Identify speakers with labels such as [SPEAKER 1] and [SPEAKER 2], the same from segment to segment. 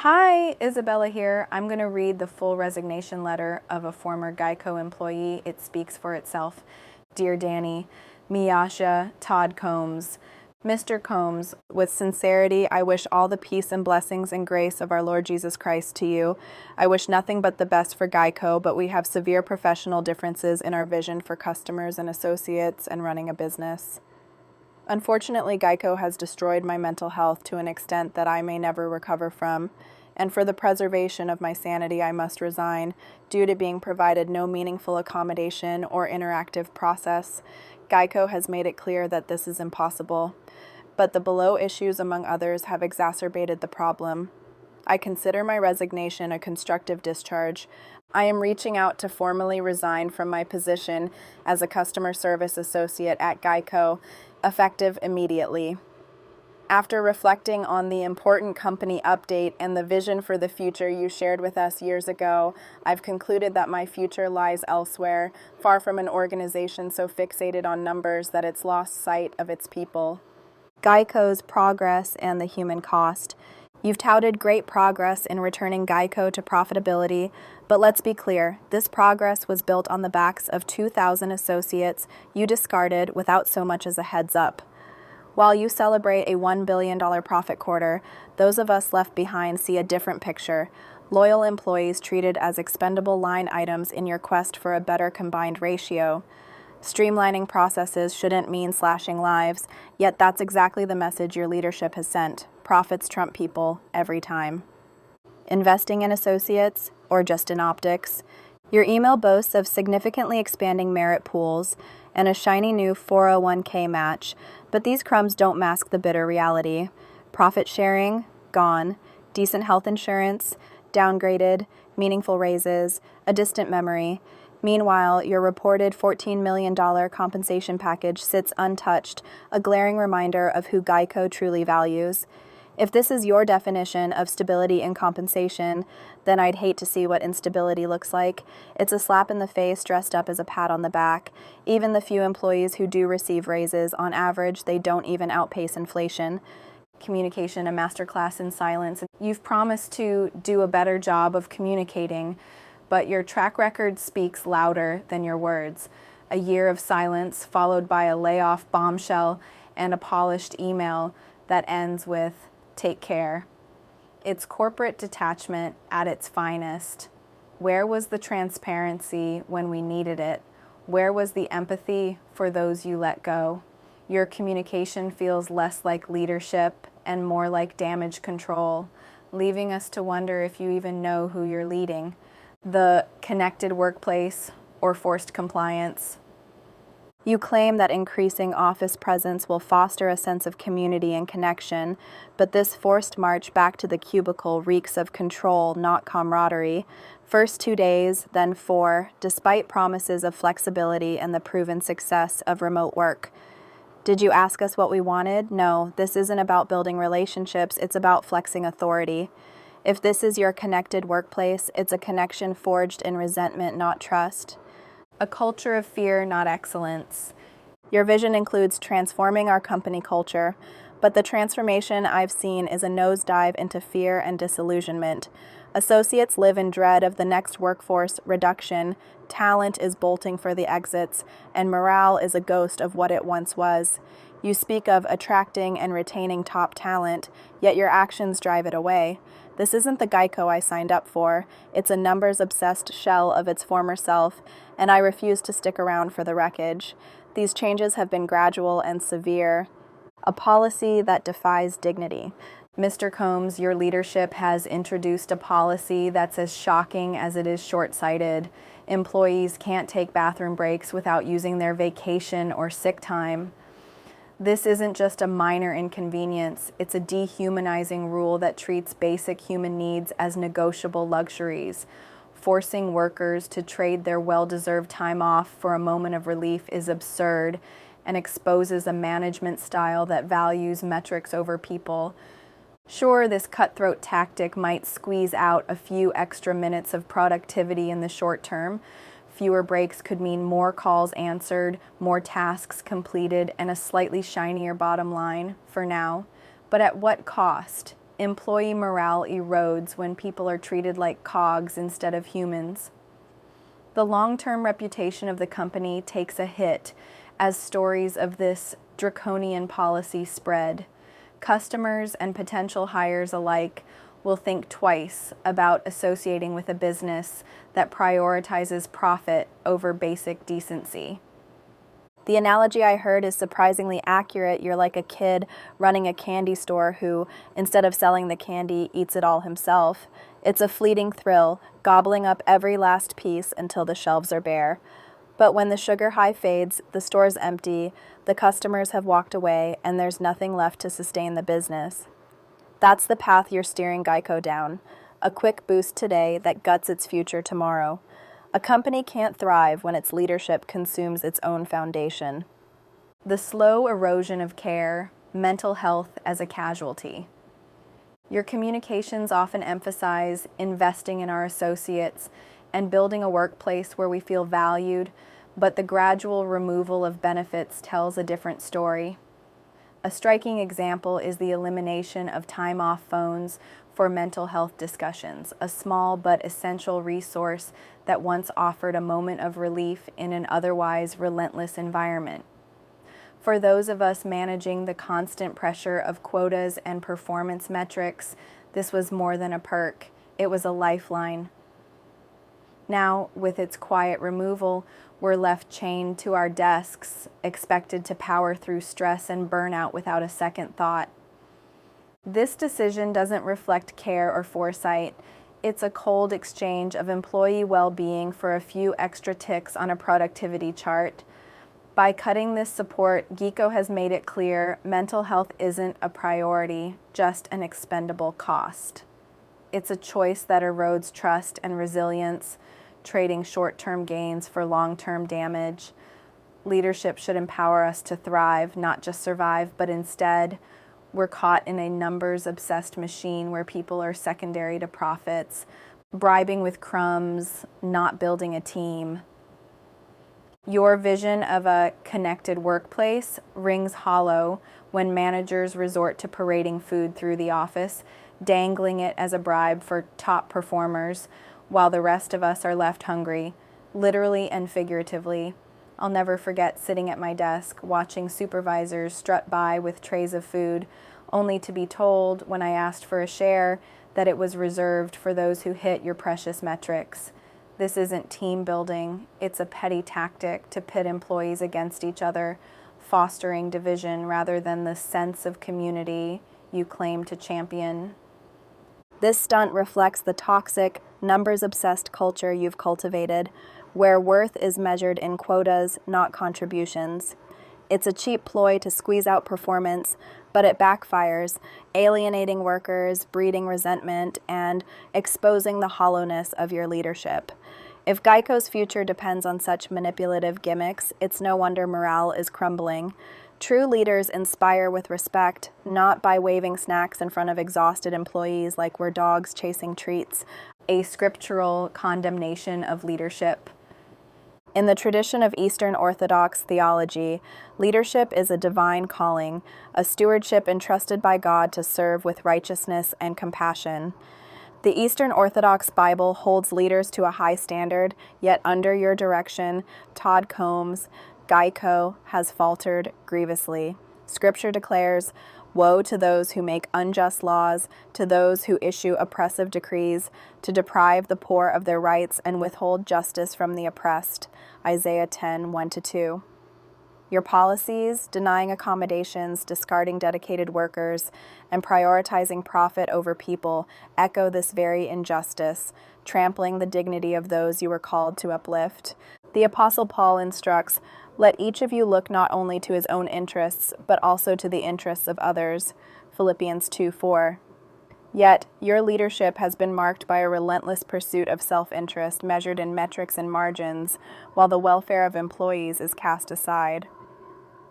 [SPEAKER 1] Hi, Isabella here. I'm going to read the full resignation letter of a former GEICO employee. It speaks for itself. Dear Danny, Miyasha, Todd Combs. Mr. Combs, with sincerity, I wish all the peace and blessings and grace of our Lord Jesus Christ to you. I wish nothing but the best for GEICO, but we have severe professional differences in our vision for customers and associates and running a business. Unfortunately, GEICO has destroyed my mental health to an extent that I may never recover from, and for the preservation of my sanity, I must resign, due to being provided no meaningful accommodation or interactive process. GEICO has made it clear that this is impossible, but the below issues, among others, have exacerbated the problem. I consider my resignation a constructive discharge. I am reaching out to formally resign from my position as a customer service associate at GEICO, effective immediately. After reflecting on the important company update and the vision for the future you shared with us years ago, I've concluded that my future lies elsewhere, far from an organization so fixated on numbers that it's lost sight of its people. GEICO's progress and the human cost. You've touted great progress in returning GEICO to profitability, but let's be clear, this progress was built on the backs of 2,000 associates you discarded without so much as a heads up. While you celebrate a $1 billion profit quarter, those of us left behind see a different picture. Loyal employees treated as expendable line items in your quest for a better combined ratio. Streamlining processes shouldn't mean slashing lives, yet that's exactly the message your leadership has sent. Profits trump people every time. Investing in associates, or just in optics? Your email boasts of significantly expanding merit pools and a shiny new 401k match, but these crumbs don't mask the bitter reality. Profit sharing, gone. Decent health insurance, downgraded. Meaningful raises, a distant memory. Meanwhile, your reported $14 million compensation package sits untouched, a glaring reminder of who GEICO truly values. If this is your definition of stability in compensation, then I'd hate to see what instability looks like. It's a slap in the face dressed up as a pat on the back. Even the few employees who do receive raises, on average, they don't even outpace inflation. Communication, a masterclass in silence. You've promised to do a better job of communicating, but your track record speaks louder than your words. A year of silence followed by a layoff bombshell and a polished email that ends with, "Take care." It's corporate detachment at its finest. Where was the transparency when we needed it? Where was the empathy for those you let go? Your communication feels less like leadership and more like damage control, leaving us to wonder if you even know who you're leading. The connected workplace or forced compliance. You claim that increasing office presence will foster a sense of community and connection, but this forced march back to the cubicle reeks of control, not camaraderie. First 2 days, then 4, despite promises of flexibility and the proven success of remote work. Did you ask us what we wanted? No, this isn't about building relationships, it's about flexing authority. If this is your connected workplace, it's a connection forged in resentment, not trust. A culture of fear, not excellence. Your vision includes transforming our company culture, but the transformation I've seen is a nosedive into fear and disillusionment. Associates live in dread of the next workforce reduction, talent is bolting for the exits, and morale is a ghost of what it once was. You speak of attracting and retaining top talent, yet your actions drive it away. This isn't the GEICO I signed up for. It's a numbers-obsessed shell of its former self, and I refuse to stick around for the wreckage. These changes have been gradual and severe. A policy that defies dignity. Mr. Combs, your leadership has introduced a policy that's as shocking as it is short-sighted. Employees can't take bathroom breaks without using their vacation or sick time. This isn't just a minor inconvenience, it's a dehumanizing rule that treats basic human needs as negotiable luxuries. Forcing workers to trade their well-deserved time off for a moment of relief is absurd and exposes a management style that values metrics over people. Sure, this cutthroat tactic might squeeze out a few extra minutes of productivity in the short term. Fewer breaks could mean more calls answered, more tasks completed, and a slightly shinier bottom line for now. But at what cost? employee morale erodes when people are treated like cogs instead of humans. The long-term reputation of the company takes a hit as stories of this draconian policy spread. Customers and potential hires alike will think twice about associating with a business that prioritizes profit over basic decency. The analogy I heard is surprisingly accurate. You're like a kid running a candy store who, instead of selling the candy, eats it all himself. It's a fleeting thrill, gobbling up every last piece until the shelves are bare. But when the sugar high fades, the store's empty, the customers have walked away, and there's nothing left to sustain the business. That's the path you're steering GEICO down. A quick boost today that guts its future tomorrow. A company can't thrive when its leadership consumes its own foundation. The slow erosion of care, mental health as a casualty. Your communications often emphasize investing in our associates and building a workplace where we feel valued, but the gradual removal of benefits tells a different story. A striking example is the elimination of time-off phones for mental health discussions, a small but essential resource that once offered a moment of relief in an otherwise relentless environment. For those of us managing the constant pressure of quotas and performance metrics, this was more than a perk, it was a lifeline. Now, with its quiet removal, we're left chained to our desks, expected to power through stress and burnout without a second thought. This decision doesn't reflect care or foresight. It's a cold exchange of employee well-being for a few extra ticks on a productivity chart. By cutting this support, GEICO has made it clear mental health isn't a priority, just an expendable cost. It's a choice that erodes trust and resilience, trading short-term gains for long-term damage. Leadership should empower us to thrive, not just survive, but instead, we're caught in a numbers-obsessed machine where people are secondary to profits, bribing with crumbs, not building a team. Your vision of a connected workplace rings hollow when managers resort to parading food through the office, dangling it as a bribe for top performers, while the rest of us are left hungry, literally and figuratively. I'll never forget sitting at my desk, watching supervisors strut by with trays of food, only to be told, when I asked for a share, that it was reserved for those who hit your precious metrics. This isn't team building, it's a petty tactic to pit employees against each other, fostering division rather than the sense of community you claim to champion. This stunt reflects the toxic, numbers-obsessed culture you've cultivated, where worth is measured in quotas, not contributions. It's a cheap ploy to squeeze out performance, but it backfires, alienating workers, breeding resentment, and exposing the hollowness of your leadership. If GEICO's future depends on such manipulative gimmicks, it's no wonder morale is crumbling. True leaders inspire with respect, not by waving snacks in front of exhausted employees like we're dogs chasing treats, a scriptural condemnation of leadership. In the tradition of Eastern Orthodox theology, leadership is a divine calling, a stewardship entrusted by God to serve with righteousness and compassion. The Eastern Orthodox Bible holds leaders to a high standard, yet under your direction, Todd Combs, GEICO has faltered grievously. Scripture declares, "Woe to those who make unjust laws, to those who issue oppressive decrees, to deprive the poor of their rights and withhold justice from the oppressed." Isaiah 10, 1-2. Your policies, denying accommodations, discarding dedicated workers, and prioritizing profit over people echo this very injustice, trampling the dignity of those you were called to uplift. The Apostle Paul instructs, "Let each of you look not only to his own interests, but also to the interests of others." Philippians 2:4. Yet, your leadership has been marked by a relentless pursuit of self-interest measured in metrics and margins, while the welfare of employees is cast aside.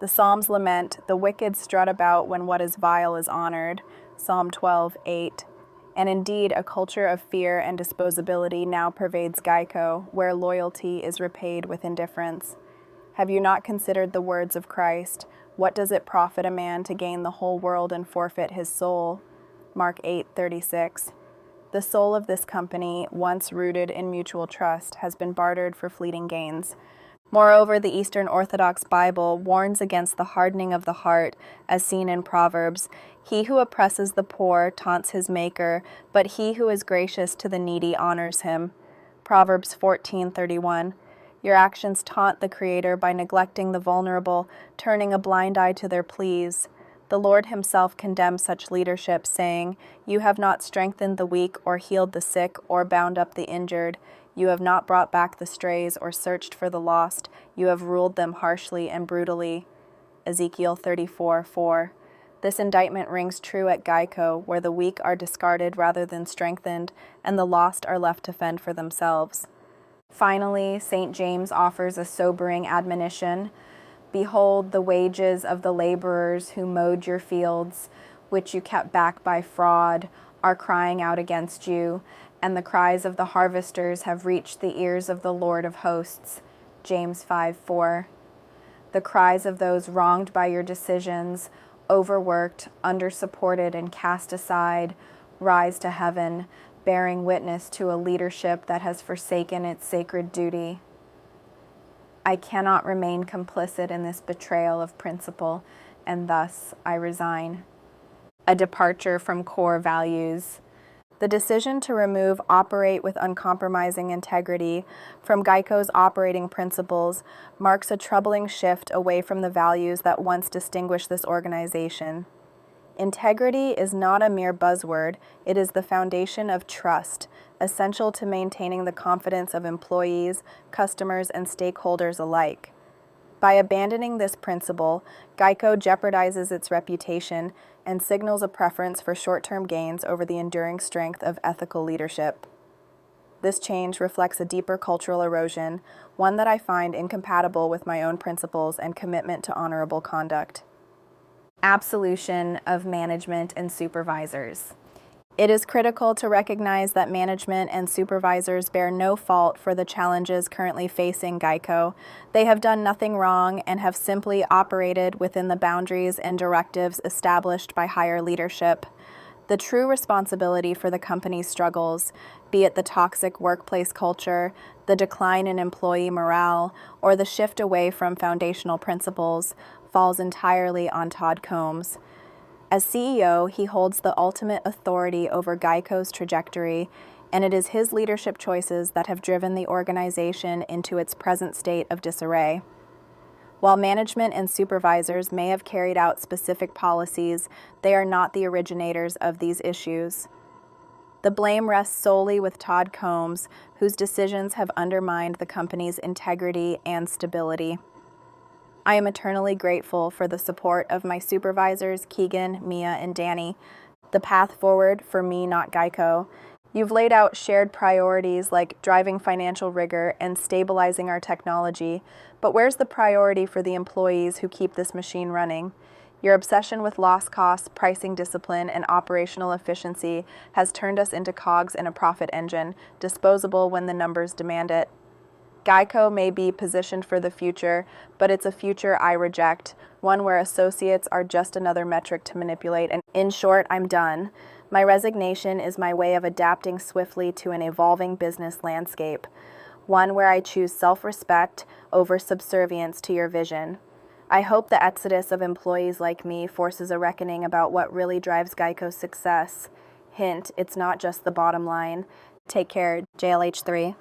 [SPEAKER 1] The Psalms lament, "The wicked strut about when what is vile is honored." Psalm 12:8. And indeed, a culture of fear and disposability now pervades GEICO, where loyalty is repaid with indifference. Have you not considered the words of Christ? "What does it profit a man to gain the whole world and forfeit his soul?" Mark 8:36. The soul of this company, once rooted in mutual trust, has been bartered for fleeting gains. Moreover, the Eastern Orthodox Bible warns against the hardening of the heart, as seen in Proverbs. He who oppresses the poor taunts his maker, but he who is gracious to the needy honors him. Proverbs 14:31. Your actions taunt the Creator by neglecting the vulnerable, turning a blind eye to their pleas. The Lord himself condemns such leadership, saying, You have not strengthened the weak or healed the sick or bound up the injured. You have not brought back the strays or searched for the lost. You have ruled them harshly and brutally. Ezekiel 34:4. This indictment rings true at GEICO, where the weak are discarded rather than strengthened, and the lost are left to fend for themselves. Finally, St. James offers a sobering admonition. Behold, the wages of the laborers who mowed your fields, which you kept back by fraud, are crying out against you, and the cries of the harvesters have reached the ears of the Lord of hosts. James 5:4. The cries of those wronged by your decisions, overworked, undersupported, and cast aside, rise to heaven, bearing witness to a leadership that has forsaken its sacred duty. I cannot remain complicit in this betrayal of principle, and thus I resign. A departure from core values. The decision to remove operate with uncompromising integrity from GEICO's operating principles marks a troubling shift away from the values that once distinguished this organization. Integrity is not a mere buzzword, it is the foundation of trust, essential to maintaining the confidence of employees, customers, and stakeholders alike. By abandoning this principle, GEICO jeopardizes its reputation and signals a preference for short-term gains over the enduring strength of ethical leadership. This change reflects a deeper cultural erosion, one that I find incompatible with my own principles and commitment to honorable conduct. Absolution of management and supervisors. It is critical to recognize that management and supervisors bear no fault for the challenges currently facing GEICO. They have done nothing wrong and have simply operated within the boundaries and directives established by higher leadership. The true responsibility for the company's struggles, be it the toxic workplace culture, the decline in employee morale, or the shift away from foundational principles, falls entirely on Todd Combs. As CEO, he holds the ultimate authority over GEICO's trajectory, and it is his leadership choices that have driven the organization into its present state of disarray. While management and supervisors may have carried out specific policies, they are not the originators of these issues. The blame rests solely with Todd Combs, whose decisions have undermined the company's integrity and stability. I am eternally grateful for the support of my supervisors, Keegan, Mia, and Danny. The path forward for me, not GEICO. You've laid out shared priorities like driving financial rigor and stabilizing our technology, but where's the priority for the employees who keep this machine running? Your obsession with loss costs, pricing discipline, and operational efficiency has turned us into cogs in a profit engine, disposable when the numbers demand it. GEICO may be positioned for the future, but it's a future I reject, one where associates are just another metric to manipulate. And in short, I'm done. My resignation is my way of adapting swiftly to an evolving business landscape, one where I choose self-respect over subservience to your vision. I hope the exodus of employees like me forces a reckoning about what really drives GEICO's success. Hint, it's not just the bottom line. Take care, JLH3.